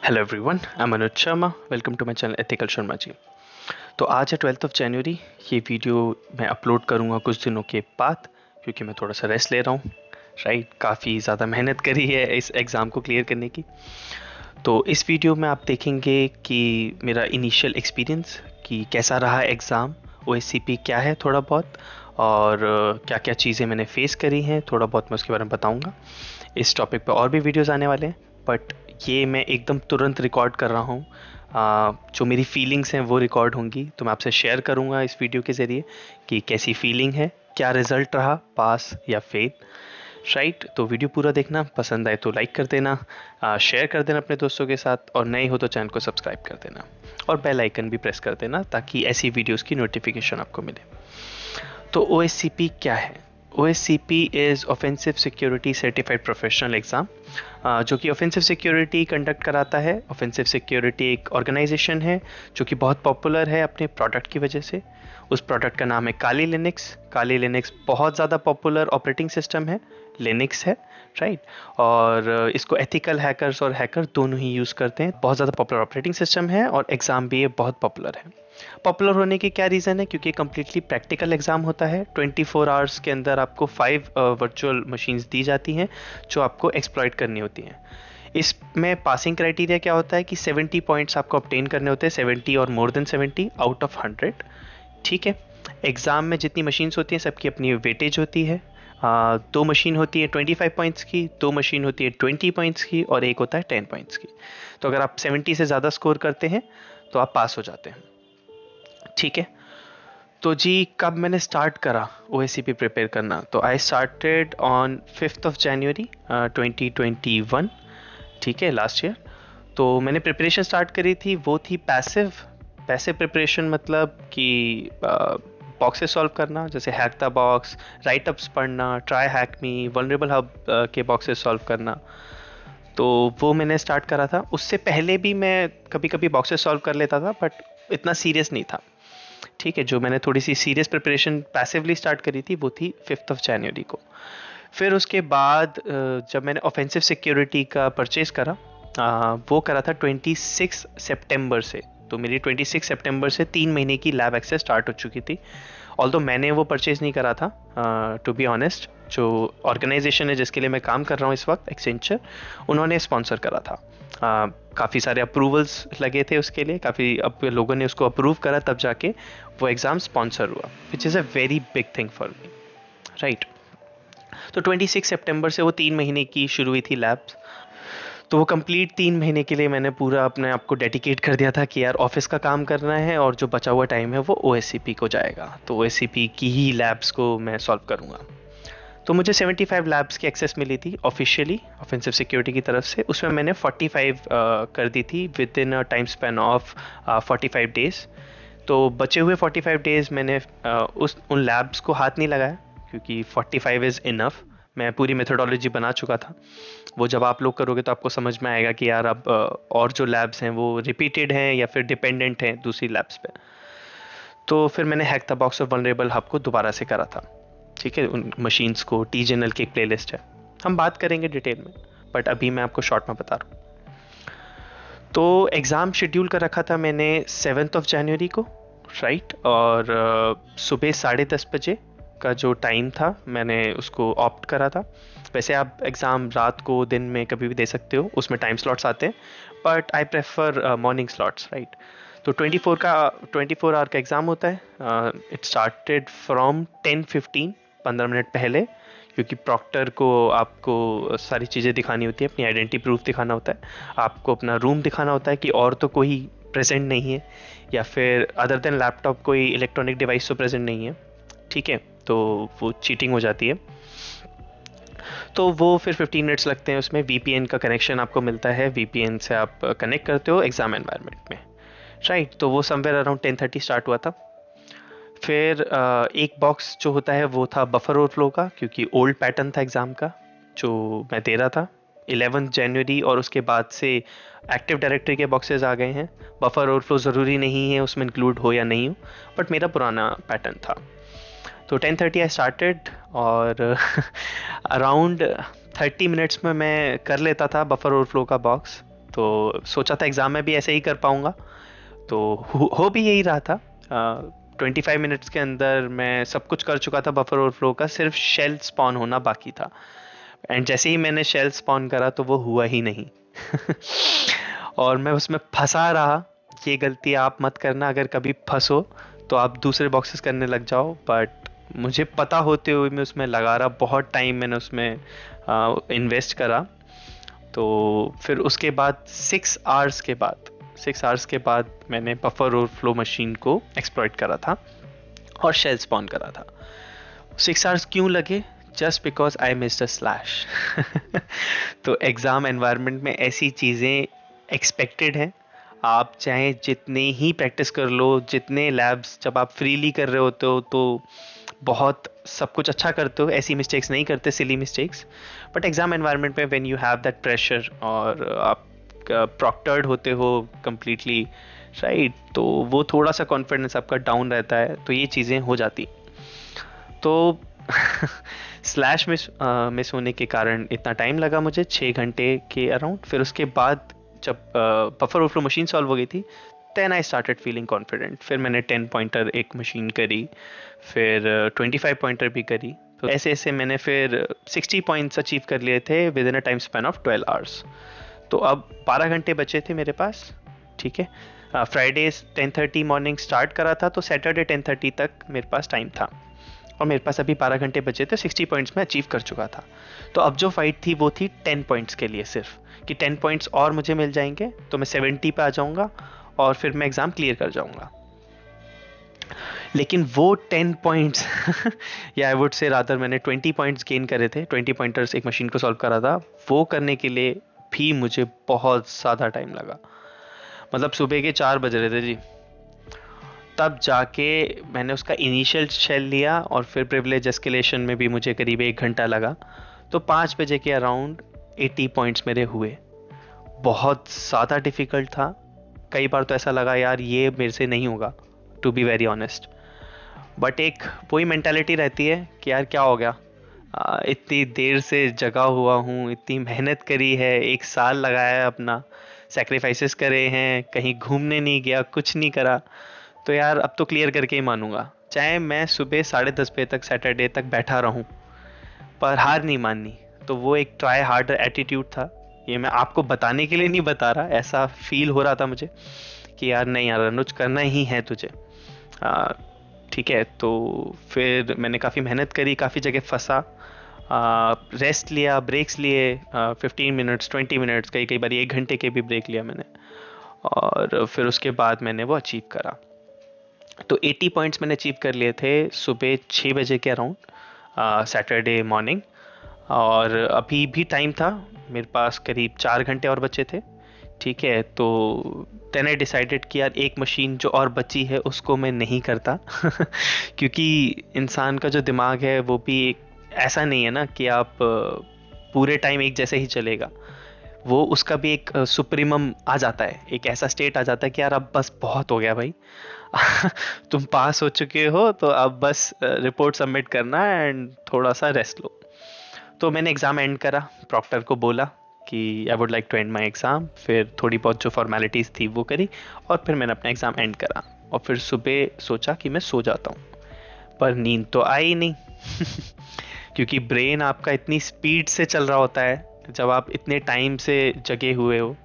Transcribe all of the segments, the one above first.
Hello everyone, I am Anuj Sharma. Welcome to my channel ethical Sharma ji. तो आज है 12 जनवरी। ये वीडियो मैं अपलोड करूँगा कुछ दिनों के बाद, क्योंकि मैं थोड़ा सा रेस्ट ले रहा हूँ। राइट, काफ़ी ज़्यादा मेहनत करी है इस एग्ज़ाम को क्लियर करने की। तो इस वीडियो में आप देखेंगे कि मेरा इनिशियल एक्सपीरियंस कि कैसा रहा एग्ज़ाम, ओएससीपी क्या है थोड़ा बहुत, और क्या क्या चीज़ें मैंने फेस करी हैं थोड़ा बहुत मैं उसके बारे में बताऊँगा। इस टॉपिक पे और भी वीडियोस आने वाले हैं, बट ये मैं एकदम तुरंत रिकॉर्ड कर रहा हूँ। जो मेरी फीलिंग्स हैं वो रिकॉर्ड होंगी, तो मैं आपसे शेयर करूँगा इस वीडियो के ज़रिए कि कैसी फीलिंग है, क्या रिज़ल्ट रहा, पास या फेल। राइट, तो वीडियो पूरा देखना, पसंद आए तो लाइक कर देना, शेयर कर देना अपने दोस्तों के साथ, और नए हो तो चैनल को सब्सक्राइब कर देना और बेल आइकन भी प्रेस कर देना ताकि ऐसी वीडियोस की नोटिफिकेशन आपको मिले। तो OSCP क्या है? OSCP is offensive security certified professional exam, जो कि ऑफेंसिव सिक्योरिटी कंडक्ट कराता है। ऑफेंसिव सिक्योरिटी एक ऑर्गेनाइजेशन है जो कि बहुत पॉपुलर है अपने प्रोडक्ट की वजह से। उस प्रोडक्ट का नाम है काली लिनक्स। काली लिनक्स बहुत ज़्यादा पॉपुलर ऑपरेटिंग सिस्टम है, लिनक्स है। राइट, और इसको एथिकल हैकर्स और हैकर दोनों ही यूज़ करते हैं। बहुत ज़्यादा पॉपुलर ऑपरेटिंग सिस्टम है और एग्ज़ाम भी ये बहुत पॉपुलर है। पॉपुलर होने के क्या रीज़न है? क्योंकि कम्प्लीटली प्रैक्टिकल एग्ज़ाम होता है। 24 आवर्स के अंदर आपको 5 वर्चुअल मशीन्स दी जाती हैं जो आपको एक्सप्लॉइट करनी होती हैं। इसमें पासिंग क्राइटेरिया क्या होता है कि 70 पॉइंट्स आपको ऑब्टेन करने होते हैं, 70 और मोर देन 70 आउट ऑफ 100। ठीक है, एग्ज़ाम में जितनी मशीन्स होती हैं सबकी अपनी वेटेज होती है। दो मशीन होती है 25 पॉइंट्स की, दो मशीन होती है 20 पॉइंट्स की, और एक होता है 10 पॉइंट्स की। तो अगर आप 70 से ज़्यादा स्कोर करते हैं तो आप पास हो जाते हैं। ठीक है, तो जी कब मैंने स्टार्ट करा OSCP प्रिपेयर करना? तो आई स्टार्टेड ऑन 5 जनवरी 2021। ठीक है, लास्ट ईयर। तो मैंने प्रिपरेशन स्टार्ट करी थी, वो थी पैसिव। पैसिव प्रिपरेशन मतलब कि बॉक्सेस सॉल्व करना, जैसे hack the box, right ups पढ़ना, ट्राई हैक मी, वल्नरेबल हब के बॉक्सेस सॉल्व करना। तो वो मैंने स्टार्ट करा था। उससे पहले भी मैं कभी कभी बॉक्सेस सॉल्व कर लेता था, बट इतना सीरियस नहीं था। ठीक है, जो मैंने थोड़ी सी सीरियस प्रिपरेशन पैसिवली स्टार्ट करी थी वो थी 5 जनवरी को। फिर उसके बाद जब मैंने ऑफेंसिव सिक्योरिटी का परचेज़ करा, वो करा था 26 सितंबर से। तो मेरी 26 सितंबर से 3 महीने की लैब एक्सेस स्टार्ट हो चुकी थी। ऑल्दो मैंने वो परचेज़ नहीं करा था, टू बी ऑनेस्ट। जो ऑर्गेनाइजेशन है जिसके लिए मैं काम कर रहा हूँ इस वक्त, एक्सेंचर, उन्होंने स्पॉन्सर करा था। काफ़ी सारे अप्रूवल्स लगे थे उसके लिए, काफ़ी लोगों ने उसको अप्रूव करा, तब जाके वो एग्ज़ाम स्पॉन्सर हुआ, which is a very big thing for me. Right, तो 26 सितंबर से वो 3 महीने की शुरू हुई थी लैब्स। तो वो कंप्लीट 3 महीने के लिए मैंने पूरा अपने आप को डेडिकेट कर दिया था कि यार ऑफिस का काम करना है, और जो बचा हुआ टाइम है वो OSCP को जाएगा। तो OSCP की ही लैब्स को मैं सॉल्व करूँगा। तो मुझे 75 लैब्स की एक्सेस मिली थी ऑफिशियली ऑफेंसिव सिक्योरिटी की तरफ से। उसमें मैंने 45 कर दी थी with in a time span of 45 days. तो बचे हुए 45 डेज़ मैंने उन लैब्स को हाथ नहीं लगाया, क्योंकि 45 इज़ इनफ। मैं पूरी मेथोडोलॉजी बना चुका था। वो जब आप लोग करोगे तो आपको समझ में आएगा कि यार अब और जो लैब्स हैं वो रिपीटेड हैं या फिर डिपेंडेंट हैं दूसरी लैब्स पे। तो फिर मैंने हैक द बॉक्स और वल्नरेबल हब को दोबारा से करा था। ठीक है, उन मशीन्स को TGNL की एक प्लेलिस्ट है, हम बात करेंगे डिटेल में, बट अभी मैं आपको शॉर्ट में बता रहा हूँ। तो एग्ज़ाम शेड्यूल कर रखा था मैंने 7 जनवरी को। राइट, और सुबह 10:30 बजे का जो टाइम था मैंने उसको ऑप्ट करा था। वैसे आप एग्ज़ाम रात को दिन में कभी भी दे सकते हो, उसमें टाइम स्लॉट्स आते हैं, but I prefer morning slots. Right, तो 24 आवर का एग्ज़ाम होता है। इट स्टार्टेड फ्रॉम 10:15, 15 मिनट पहले, क्योंकि प्रॉक्टर को आपको सारी चीज़ें दिखानी होती है, अपनी आइडेंटिटी प्रूफ दिखाना होता है, आपको अपना रूम दिखाना होता है कि और तो कोई प्रेजेंट नहीं है, या फिर अदर देन लैपटॉप कोई इलेक्ट्रॉनिक डिवाइस तो प्रेजेंट नहीं है। ठीक है, तो वो चीटिंग हो जाती है। तो वो फिर 15 मिनट्स लगते हैं, उसमें VPN का कनेक्शन आपको मिलता है, VPN से आप कनेक्ट करते हो एग्ज़ाम एनवायरनमेंट में। राइट, तो वो समवेयर अराउंड 10:30 स्टार्ट हुआ था। फिर एक बॉक्स जो होता है वो था बफर ओवरफ्लो का, क्योंकि ओल्ड पैटर्न था एग्ज़ाम का जो मैं दे रहा था 11 जनवरी, और उसके बाद से एक्टिव डायरेक्टरी के बॉक्सेस आ गए हैं। बफर ओवरफ्लो ज़रूरी नहीं है उसमें इंक्लूड हो या नहीं हो, बट मेरा पुराना पैटर्न था। तो 10:30 आई स्टार्टेड, और अराउंड 30 मिनट्स में मैं कर लेता था बफर ओवरफ्लो का बॉक्स। तो सोचा था एग्ज़ाम में भी ऐसे ही कर पाऊँगा, तो हो भी यही रहा था। 25 मिनट्स के अंदर मैं सब कुछ कर चुका था बफर ओवरफ्लो का, सिर्फ शेल स्पॉन होना बाकी था। एंड जैसे ही मैंने शेल स्पॉन करा तो वो हुआ ही नहीं। और मैं उसमें फंसा रहा। ये गलती आप मत करना, अगर कभी फंसो तो आप दूसरे बॉक्सेस करने लग जाओ। बट मुझे पता होते हुए मैं उसमें लगा रहा, बहुत टाइम मैंने उसमें इन्वेस्ट करा। तो फिर उसके बाद 6 आवर्स के बाद मैंने बफर ओवरफ्लो मशीन को एक्सप्लॉइट करा था और शेल स्पॉन करा था। 6 आवर्स क्यों लगे? Just because I missed a slash. तो एग्ज़ाम एनवायरनमेंट में ऐसी चीज़ें एक्सपेक्टेड हैं। आप चाहे जितने ही प्रैक्टिस कर लो, जितने लैब्स जब आप फ्रीली कर रहे होते हो तो बहुत सब कुछ अच्छा करते हो, ऐसी मिस्टेक्स नहीं करते, silly mistakes. But exam environment में when you have that pressure और आप प्रॉक्टर्ड होते हो कम्प्लीटली, राइट, तो वो थोड़ा सा कॉन्फिडेंस आपका डाउन रहता है, तो ये चीज़ें हो जाती। तो स्लैश मिस होने के कारण इतना टाइम लगा मुझे, 6 घंटे के अराउंड। फिर उसके बाद जब बफर ओवरफ्लो मशीन सॉल्व हो गई थी, then I started feeling confident. फिर मैंने 10 पॉइंटर एक मशीन करी, फिर 25 पॉइंटर भी करी। तो ऐसे ऐसे मैंने फिर 60 पॉइंट्स अचीव कर लिए थे with in a time span of 12 hours. तो अब 12 घंटे बचे थे मेरे पास, ठीक है। फ्राइडे 10:30 मॉर्निंग स्टार्ट करा था, तो सैटरडे 10:30 तक मेरे पास टाइम था और मेरे पास अभी 12 घंटे बचे थे। 60 पॉइंट्स में अचीव कर चुका था। तो अब जो फाइट थी वो थी 10 पॉइंट्स के लिए सिर्फ, कि 10 पॉइंट्स और मुझे मिल जाएंगे तो मैं 70 पे आ जाऊंगा और फिर मैं एग्ज़ाम क्लियर कर जाऊंगा। लेकिन वो 10 पॉइंट्स या आई वुड से रादर मैंने 20 पॉइंट्स गेन करे थे, 20 पॉइंटर्स एक मशीन को सॉल्व करा था। वो करने के लिए भी मुझे बहुत ज़्यादा टाइम लगा। मतलब सुबह के 4 बज रहे थे जी, तब जाके मैंने उसका इनिशियल शेल लिया और फिर प्रिविलेज एस्केलेशन में भी मुझे करीब 1 घंटा लगा। तो 5 बजे के अराउंड 80 पॉइंट्स मेरे हुए। बहुत ज़्यादा डिफ़िकल्ट था। कई बार तो ऐसा लगा यार ये मेरे से नहीं होगा, to be very honest. But एक वही मेंटालिटी रहती है कि यार क्या हो गया, इतनी देर से जगा हुआ हूँ, इतनी मेहनत करी है, 1 साल लगाया है अपना, सेक्रीफाइसेस करे हैं, कहीं घूमने नहीं गया, कुछ नहीं करा, तो यार अब तो क्लियर करके ही मानूंगा, चाहे मैं सुबह 10:30 बजे तक सैटरडे तक बैठा रहूं, पर हार नहीं माननी। तो वो एक ट्राई हार्डर एटीट्यूड था। ये मैं आपको बताने के लिए नहीं बता रहा, ऐसा फील हो रहा था मुझे कि यार नहीं यार अनुज, करना ही है तुझे। ठीक है। तो फिर मैंने काफ़ी मेहनत करी, काफ़ी जगह फंसा, रेस्ट लिया, ब्रेक्स लिए, 15 मिनट्स 20 मिनट्स, कई कई बार 1 घंटे के भी ब्रेक लिया मैंने, और फिर उसके बाद मैंने वो अचीव करा। तो 80 पॉइंट्स मैंने अचीव कर लिए थे सुबह 6 बजे के अराउंड सैटरडे मॉर्निंग। और अभी भी टाइम था मेरे पास, करीब 4 घंटे और बचे थे, ठीक है। तो देन आई डिसाइडेड कि यार एक मशीन जो और बची है उसको मैं नहीं करता क्योंकि इंसान का जो दिमाग है वो भी ऐसा नहीं है ना कि आप पूरे टाइम एक जैसे ही चलेगा। वो उसका भी एक सुप्रीमम आ जाता है, एक ऐसा स्टेट आ जाता है कि यार अब बस बहुत हो गया भाई तुम पास हो चुके हो, तो अब बस रिपोर्ट सबमिट करना है एंड थोड़ा सा रेस्ट लो। तो मैंने एग्ज़ाम एंड करा, प्रॉक्टर को बोला कि I would like to end my exam. फिर थोड़ी बहुत जो फॉर्मेलिटीज़ थी वो करी और फिर मैंने अपना एग्ज़ाम एंड करा। और फिर सुबह सोचा कि मैं सो जाता हूँ, पर नींद तो आई नहीं क्योंकि ब्रेन आपका इतनी स्पीड से चल रहा होता है जब आप इतने टाइम से जगे हुए हो,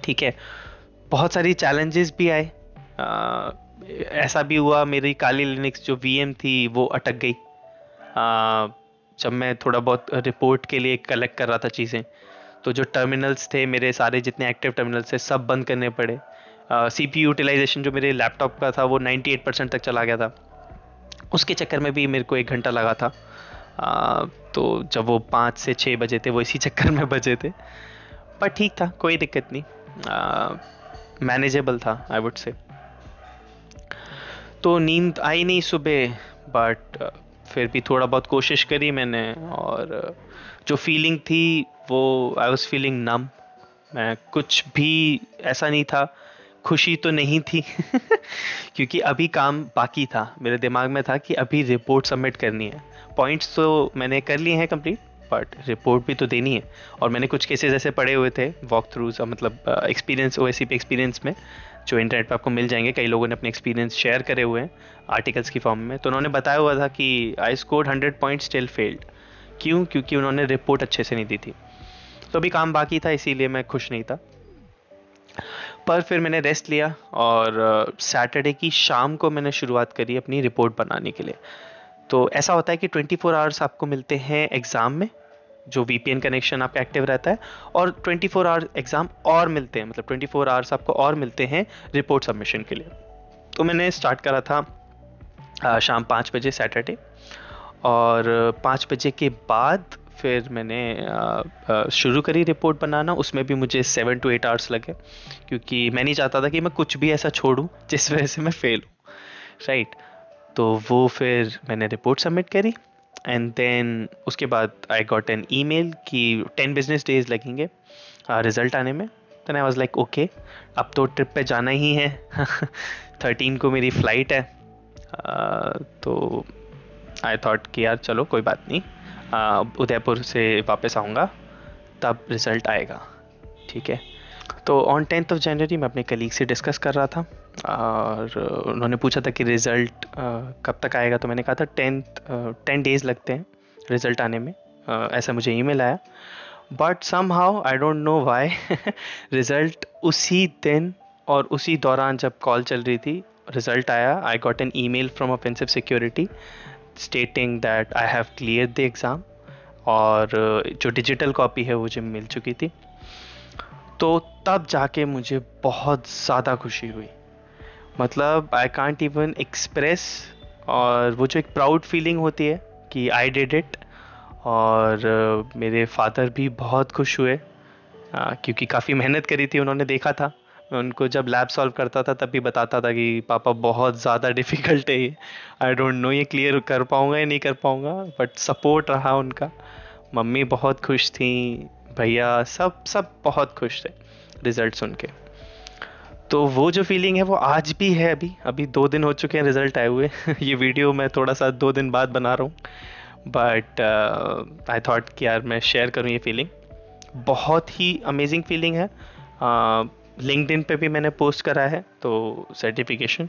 ठीक है। बहुत सारी चैलेंजेस भी आए। ऐसा भी हुआ मेरी काली लिनक्स जो वीएम थी वो अटक गई। जब मैं थोड़ा बहुत रिपोर्ट के लिए कलेक्ट कर रहा था चीज़ें, तो जो टर्मिनल्स थे मेरे, सारे जितने एक्टिव टर्मिनल्स थे सब बंद करने पड़े। सीपीयू यूटिलाइजेशन जो मेरे लैपटॉप का था वो 98% तक चला गया था। उसके चक्कर में भी मेरे को 1 घंटा लगा था। तो जब वो 5 से 6 बजे थे वो इसी चक्कर में बजे थे, पर ठीक था, कोई दिक्कत नहीं, मैनेजेबल था आई वुड से। तो नींद आई नहीं सुबह, बट फिर भी थोड़ा बहुत कोशिश करी मैंने, और जो फीलिंग थी वो आई वॉज फीलिंग नम। मैं कुछ भी ऐसा नहीं था, खुशी तो नहीं थी क्योंकि अभी काम बाकी था। मेरे दिमाग में था कि अभी रिपोर्ट सबमिट करनी है। पॉइंट्स तो मैंने कर लिए हैं कंप्लीट, बट रिपोर्ट भी तो देनी है। और मैंने कुछ केसेस ऐसे पढ़े हुए थे वॉक थ्रूज, मतलब एक्सपीरियंस OSCP एक्सपीरियंस में, जो इंटरनेट पे आपको मिल जाएंगे। कई लोगों ने अपने एक्सपीरियंस शेयर करे हुए हैं आर्टिकल्स की फॉर्म में। तो उन्होंने बताया हुआ था कि I scored 100 point still failed. क्यों? क्योंकि उन्होंने रिपोर्ट अच्छे से नहीं दी थी। तो अभी काम बाकी था, इसीलिए मैं खुश नहीं था। पर फिर मैंने रेस्ट लिया और सैटरडे की शाम को मैंने शुरुआत करी अपनी रिपोर्ट बनाने के लिए। तो ऐसा होता है कि 24 आवर्स आपको मिलते हैं एग्ज़ाम में, जो VPN कनेक्शन आपका एक्टिव रहता है, और 24 आवर्स एग्ज़ाम और मिलते हैं, मतलब 24 आवर्स आपको और मिलते हैं रिपोर्ट सबमिशन के लिए। तो मैंने स्टार्ट करा था शाम 5 बजे सैटरडे, और 5 बजे के बाद फिर मैंने शुरू करी रिपोर्ट बनाना। उसमें भी मुझे 7 to 8 आवर्स लगे, क्योंकि मैं नहीं चाहता था कि मैं कुछ भी ऐसा छोड़ूं जिस वजह से मैं फेल हूँ, राइट। तो वो फिर मैंने रिपोर्ट सबमिट करी, एंड देन उसके बाद आई गॉट एन ईमेल कि 10 बिजनेस डेज लगेंगे रिज़ल्ट आने में। Then I was like okay, अब तो ट्रिप पे जाना ही है 13 को मेरी फ़्लाइट है। तो आई थॉट कि यार चलो कोई बात नहीं, उदयपुर से वापस आऊँगा तब रिज़ल्ट आएगा, ठीक है। तो ऑन 10th जनवरी मैं अपने कलीग से डिस्कस कर रहा था, और उन्होंने पूछा था कि रिज़ल्ट कब तक आएगा। तो मैंने कहा था 10 डेज़ लगते हैं रिज़ल्ट आने में, ऐसा मुझे ईमेल आया। But somehow I don't know why result उसी दिन और उसी दौरान जब कॉल चल रही थी रिज़ल्ट आया। I got an email from offensive security stating that I have cleared the exam, और जो डिजिटल कॉपी है वो मुझे मिल चुकी थी। तो तब जाके मुझे बहुत ज़्यादा खुशी हुई, मतलब आई कांट इवन एक्सप्रेस। और वो जो एक प्राउड फीलिंग होती है कि आई डिड इट। और मेरे फादर भी बहुत खुश हुए, क्योंकि काफ़ी मेहनत करी थी उन्होंने, देखा था मैं उनको जब लैब सॉल्व करता था तब भी बताता था कि पापा बहुत ज़्यादा डिफ़िकल्ट है ये, आई डोंट नो ये क्लियर कर पाऊँगा या नहीं कर पाऊँगा, बट सपोर्ट रहा उनका। मम्मी बहुत खुश थी, भैया सब सब बहुत खुश थे रिज़ल्ट सुन के। तो वो जो फीलिंग है वो आज भी है। अभी अभी 2 दिन हो चुके हैं रिज़ल्ट आए हुए ये वीडियो मैं थोड़ा सा 2 दिन बाद बना रहा हूँ, बट आई थॉट कि यार मैं शेयर करूँ ये फीलिंग। बहुत ही अमेजिंग फीलिंग है। लिंक्डइन पे भी मैंने पोस्ट करा है तो सर्टिफिकेशन,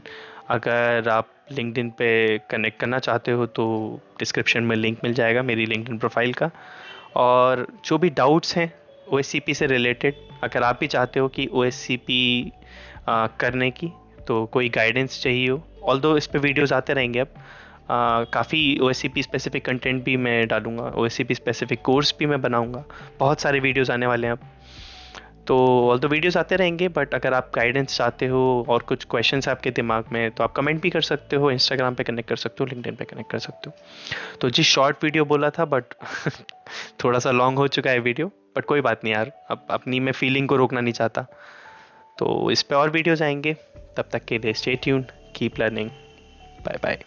अगर आप लिंक्डइन पे कनेक्ट करना चाहते हो तो डिस्क्रिप्शन में लिंक मिल जाएगा मेरी लिंक्डइन प्रोफाइल का। और जो भी डाउट्स हैं OSCP से रिलेटेड, अगर आप भी चाहते हो कि OSCP करने की, तो कोई गाइडेंस चाहिए हो, ऑल्दो इस पे वीडियोस आते रहेंगे अब, काफ़ी OSCP स्पेसिफिक कंटेंट भी मैं डालूंगा, OSCP स्पेसिफिक कोर्स भी मैं बनाऊंगा, बहुत सारे वीडियोस आने वाले हैं अब। तो ऑल्दो वीडियोस आते रहेंगे, बट अगर आप गाइडेंस चाहते हो और कुछ क्वेश्चंस आपके दिमाग में, तो आप कमेंट भी कर सकते हो, इंस्टाग्राम पे कनेक्ट कर सकते हो, लिंक्डइन पे कनेक्ट कर सकते हो। तो जी शॉर्ट वीडियो बोला था, बट थोड़ा सा लॉन्ग हो चुका है वीडियो, बट कोई बात नहीं यार, अब अपनी मैं फीलिंग को रोकना नहीं चाहता। तो इस पे और वीडियोस आएंगे, तब तक के लिए stay tuned, keep learning, bye bye.